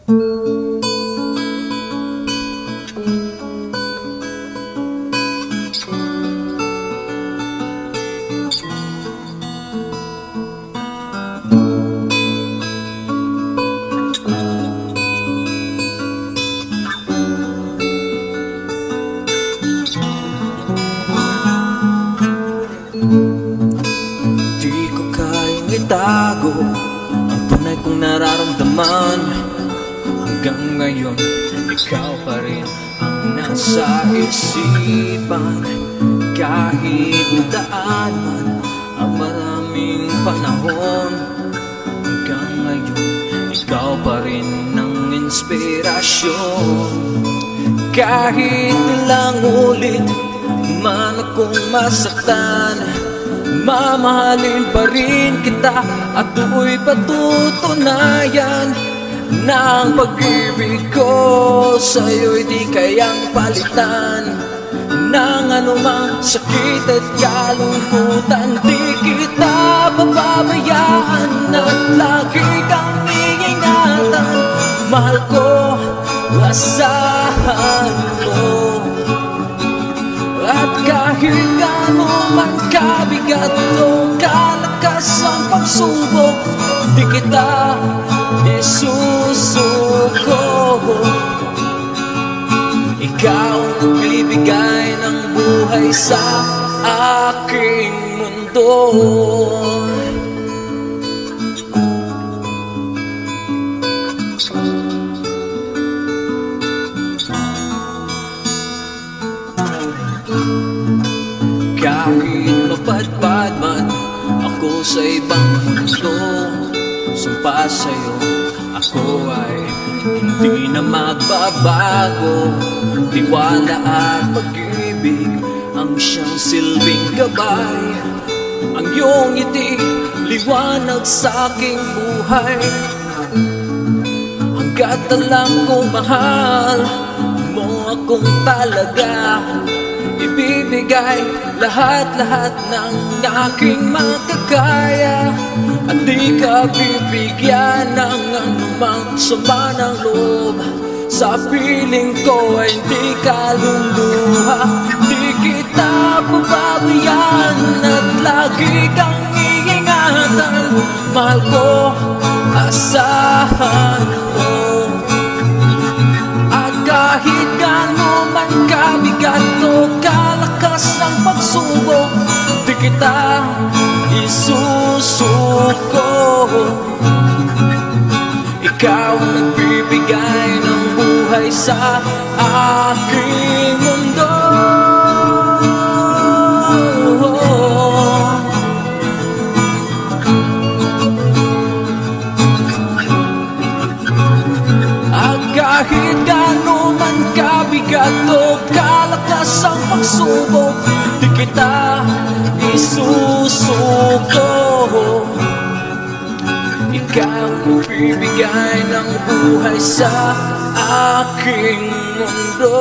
Di ko kayang itago ang tunay kong nararamdaman. Hanggang ngayon, ikaw pa rin ang nasa isipan. Kahit nadaan man ang maraming panahon, hanggang ngayon, ikaw pa rin ang inspirasyon. Kahit ilang ulit man akong masaktan, mamahalin pa rin kita at tuloy patutunayan na ang pag-ibig ko sa'yo'y di kayang palitan. Nang anumang sakit at kalungkutan, di kita pababayaan at lagi kang iingatan. Mahal ko, asahan mo. At kahit gaano man kabigat o kalakas ang pagsubok, di kita isusuko. Ikaw ang nagbibigay ng buhay sa aking mundo. Kahit mapadpad man ako sa ibang mundo, sumpa sa'yo ako ay hindi na magbabago. Tiwala at pag-ibig ang siyang silbing gabay. Ang iyong ngiti, liwanag sa aking buhay. Hanggat alam kong mahal mo akong talaga, ibibigay lahat-lahat ng aking makakaya. At di ka bibigyan ng anumang sama ng loob. Sa piling ko ay hindi ka luluha. Di kita pababayaan at lagi kang iingatan. Mahal ko, asahan mo. At kahit gaano man kabigat o kalakas ang pagsubok, di kita isusuko. Ikaw ang nagbibigay ng buhay sa aking mundo. At kahit gaano man kabigat o kalakas ang pagsubok, di kita isusuko. Ikaw ang bibigay ng buhay sa aking mundo.